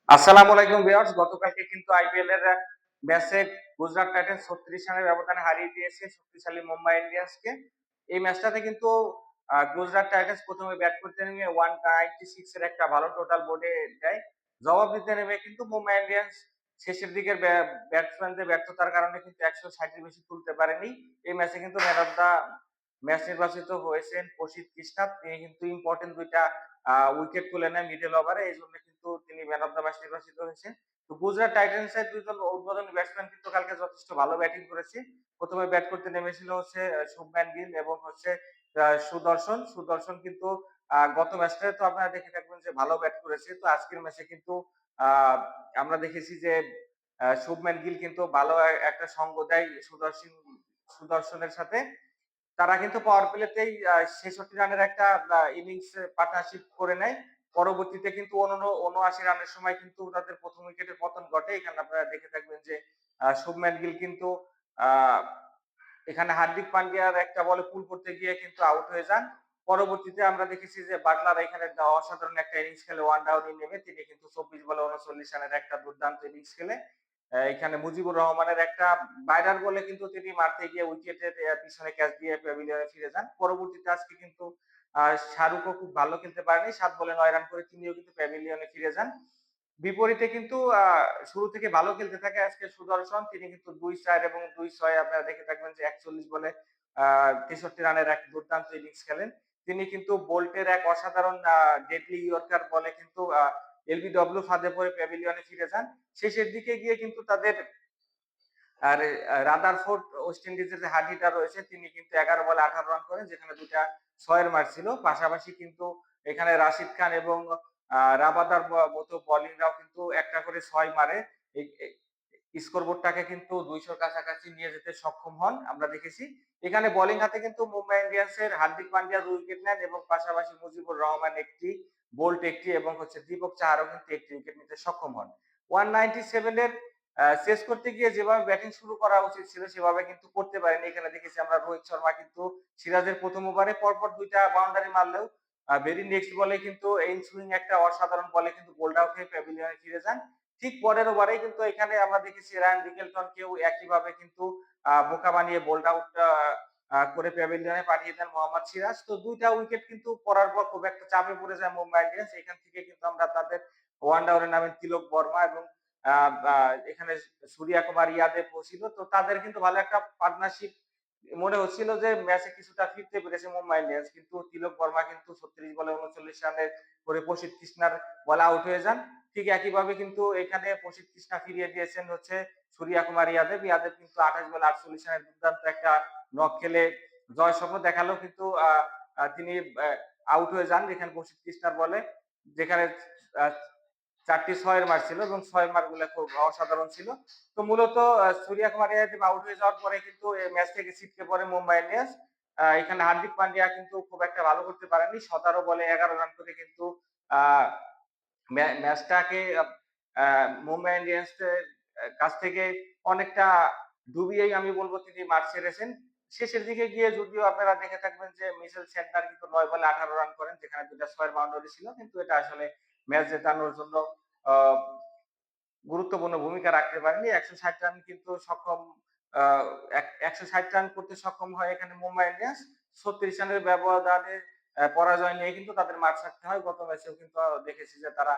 আসসালামু আলাইকুম ভিউয়ার্স, গতকালকে কিন্তু আইপিএল এর ম্যাচে গুজরাট টাইটান্স 36 রানের ব্যবধানে হারিয়ে দিয়েছে শক্তিশালী মুম্বাই ইন্ডিয়ান্সকে। এই ম্যাচটাতে কিন্তু গুজরাট টাইটান্স প্রথমে ব্যাট করতে নেমে 196 এর একটা ভালো টোটাল বোর্ডে দেয়। জবাব দিতে নেমে কিন্তু মুম্বাই ইন্ডিয়ান্স শেষের দিকের ব্যাটসম্যানদের ব্যর্থতার কারণে কিন্তু 160 এর বেশি তুলতে পারেনি। এই ম্যাচে কিন্তু ম্যান অফ দা ম্যাচ নির্বাচিত হয়েছেন প্রসিদ্ধ কৃষ্ণা। তিনি কিন্তু ইম্পর্টেন্ট দুইটা উইকেট তুলে নেয় মিডল ওভারে, এই জন্য কিন্তু তিনি ম্যান অফ দ্য ম্যাচ নির্বাচিত হয়েছেন। তো গুজরাট টাইটান্স এর দুইজন উদ্বোধনী ব্যাটসম্যান কিন্তু কালকে যথেষ্ট ভালো ব্যাটিং করেছে। প্রথমে ব্যাট করতে নেমেছিল হচ্ছে শুভম্যান গিল এবং হচ্ছে সুদর্শন কিন্তু গত ম্যাচটায় তো আপনারা দেখে থাকবেন যে ভালো ব্যাট করেছে। তো আজকের ম্যাচে কিন্তু আমরা দেখেছি যে শুভম্যান গিল কিন্তু ভালো একটা সঙ্গ দেয় সুদর্শনের সাথে। তারা কিন্তু পাওয়ার প্লেতেই ৬৬ রানের একটা ইনিংস পার্টনারশিপ করে নেয়। পরবর্তীতে কিন্তু ৭৯ রানের সময় কিন্তু তাদের প্রথম উইকেটের পতন ঘটে। এখানে আপনারা দেখে থাকবেন যে শুভম্যান গিল কিন্তু আ এখানে হার্দিক পান্ডিয়ার একটা বলে পুল করতে গিয়ে কিন্তু আউট হয়ে যান। পরবর্তীতে আমরা দেখেছি যে বাটলার এখানে অসাধারণ একটা ইনিংস খেলে ওয়ান ডাউনে নেমে তিনি কিন্তু ২৪ বলে ৩৯ রানের একটা দুর্দান্ত ইনিংস খেলে এখানে মুজিবুর রহমানের একটা বাইরার বলে কিন্তু তিনি মারতে গিয়ে উইকেটের পিছনে ক্যাচ দিয়ে প্যাভিলিয়নে ফিরে যান। পরবর্তীতে আজকে কিন্তু শাহরুখও খুব ভালো খেলতে পারেনি। ৭ বলে ৯ রান করে তিনিও কিন্তু প্যাভিলিয়নে ফিরে যান। বিপরীতে কিন্তু শুরু থেকে ভালো খেলতে থাকে আজকে সুদর্শন। তিনি কিন্তু ২-৪ এবং ২-৬ আপনারা দেখে থাকবেন যে ৪১ বলে ৬৩ রানের এক দুর্দান্ত ইনিংস খেলেন। তিনি কিন্তু বোল্টের এক অসাধারণ ডেডলি ইয়র্কার বলে কিন্তু এলবিডব্লিউ ফাঁদে পড়ে প্যাভিলিয়নে ফিরে যান। শেষের দিকে গিয়ে কিন্তু তাদের আর রাদারফোর্ড ওয়েস্ট ইন্ডিজের যে হার্ড হিটার রয়েছে তিনি কিন্তু ১১ বলে ১৮ রান করেন, যেখানে ২ টা ৬ এর মার ছিল। পাশাপাশি কিন্তু এখানে রাশিদ খান এবং রাবাদার মতো বোলিংরাও কিন্তু একটা করে ৬ মারে। এই স্কোরবোর্ডটাকে কিন্তু ২০০ র কাছাকাছি নিয়ে যেতে সক্ষম হন আমরা দেখেছি। এখানে বোলিং হাতে কিন্তু মুম্বাই ইন্ডিয়ান্সের হার্দিক পান্ডিয়া ২ উইকেট নেন এবং পাশাপাশি মুজিবুর রহমান একটি, বোল্ট একটি এবং হচ্ছে দীপক চাহারও কিন্তু একটি উইকেট নিতে সক্ষম হন। 197 এর শেষ করতে গিয়ে যেভাবে ব্যাটিং শুরু করা উচিত ছিল সেভাবে কিন্তু করতে পারেনি। এখানে দেখেছি আমরা রোহিত শর্মা কিন্তু সিরাজের প্রথম ওভারে পরপর ২ টা বাউন্ডারি মারলেও ভেরি নেক্সট বলে কিন্তু ইন সুইং একটা অসাধারণ বলে কিন্তু বোল্ড আউট হয়ে প্যাভিলিয়নে ফিরে যান। ঠিক পরের ওভারেই কিন্তু এখানে আমরা দেখেছি রায়ান রিকেলটনকেও একইভাবে কিন্তু বোকা বানিয়ে বোল্ড আউট করে প্যাভিলিয়নে পাঠিয়ে দেন মোহাম্মদ সিরাজ। তো ২ টা উইকেট কিন্তু পড়ার পর খুব একটা চাপে পড়ে যায় মুম্বাই ইন্ডিয়ান্স। এখান থেকে কিন্তু আমরা তাদের ওয়ান ডাউনে নামেন তিলক বর্মা এবং এখানে সূর্যা কুমার ইয়াদব ছিল। তো তাদের কিন্তু ভালো একটা পার্টনারশিপ মনে হচ্ছিল যে ম্যাচে কিছুটা ফিরতে পেরেছে মুম্বাই ইন্ডিয়ান্স, কিন্তু তিলক বর্মা কিন্তু ৩৬ বলে ৩৯ রানে করে প্রসিদ্ধ কৃষ্ণার বলে আউট হয়ে যান। ঠিক একইভাবে কিন্তু এখানে প্রসিদ্ধ কৃষ্ণা ফিরিয়ে দিয়েছেন হচ্ছে সূর্যা কুমার ইয়াদব কিন্তু ২৮ বলে ৪৮ রানের দুর্দান্ত একটা নক খেলে জয় স্বপ্ন দেখালেও কিন্তু তিনি আউট হয়ে যান এখানে প্রসিদ্ধ কৃষ্ণার বলে, যেখানে ৪টি ৬ এর মার ছিল এবং ৬ মারগুলো খুব অসাধারণ ছিল। তো মূলত সূর্যা কুমার ইয়াদব আউট হয়ে যাওয়ার পরে কিন্তু এই ম্যাচ থেকে ছিটকে পড়ে মুম্বাই ইন্ডিয়ান্স। এখানে হার্দিক পান্ডিয়া কিন্তু খুব একটা ভালো করতে পারেননি। ১৭ বলে ১১ রান করে কিন্তু আ ম্যাচটাকে মুম্বাই ইন্ডিয়ান্স এর কাছ থেকে অনেকটা ডুবিয়েই আমি বলব তিনি মাঠ ছেড়েছেন। শেষের দিকে গিয়ে যদিও আপনারা দেখে থাকবেন যে মিচেল সেন্টার কিন্তু ৯ বলে ১৮ রান করেন, যেখানে ২ টা ৬ এর বাউন্ডারি ছিল। কিন্তু এটা আসলে ম্যাচ জেতানোর জন্য আ গুরুত্বপূর্ণ ভূমিকা রাখতে পারেনি। ১৬০ রান কিন্তু সক্ষম আ ১৬০ রান করতে সক্ষম হয় এখানে মুম্বাই ইন্ডিয়ান্স। ৩৬ রানের ব্যবধানে পরাজয় নিয়ে কিন্তু তাদের মাঠ ছাড়তে হয়। গত ম্যাচেও কিন্তু দেখেছি যে তারা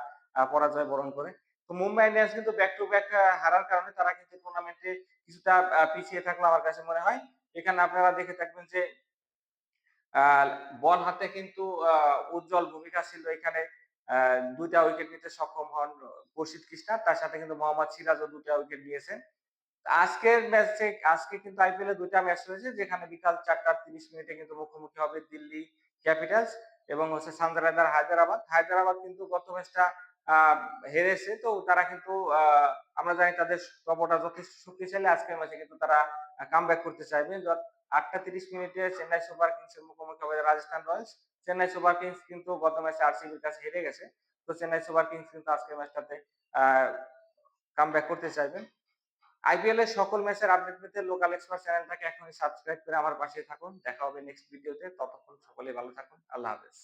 পরাজয় বরণ করে। তো মুম্বাই ইন্ডিয়ান্স কিন্তু ব্যাক টু ব্যাক হারার কারণে তারা কিন্তু টুর্নামেন্টে কিছুটা পিছিয়ে থাকলো আমার কাছে মনে হয়। এখানে আপনারা দেখে থাকবেন যে আ বল হাতে কিন্তু উজ্জ্বল ভূমিকা ছিল এখানে। ২ টা উইকেট নিতে সক্ষম হন প্রসিদ্ধ কৃষ্ণা। তার সাথে কিন্তু মোহাম্মদ সিরাজও ২ টা উইকেট নিয়েছেন। আজকে কিন্তু আইপিএল এ ২ টা ম্যাচ রয়েছে, যেখানে বিকাল ৪ঃ৩০ মিনিটে কিন্তু মুখোমুখি হবে দিল্লি ক্যাপিটালস এবং হচ্ছে সানরাইজার হায়দ্রাবাদ। হায়দ্রাবাদ কিন্তু গত ম্যাচটা আ হেরেছে। তো তারা কিন্তু আমরা জানি তাদের দলটা যথেষ্ট শক্তিশালী। আজকের ম্যাচে কিন্তু তারা কামব্যাক করতে চাইবে। ৮ঃ৩০ মিনিটে চেন্নাই সুপার কিংস এর মুখোমুখি হবে Rajasthan Royals. Chennai Super Kings কিন্তু গত ম্যাচে আরসিবির কাছে হেরে গেছে। তো চেন্নাই সুপার কিংস কিন্তু আজকের ম্যাচটাতে আ কামব্যাক করতে চাইবেন। আইপিএল এর সকল ম্যাচের আপডেট পেতে লোকাল এক্সপার্ট চ্যানেলটাকে এখনই সাবস্ক্রাইব করে আমার পাশে থাকুন। দেখা হবে নেক্সট ভিডিওতে। ততক্ষণ সকলেই ভালো থাকুন। আল্লাহ হাফেজ।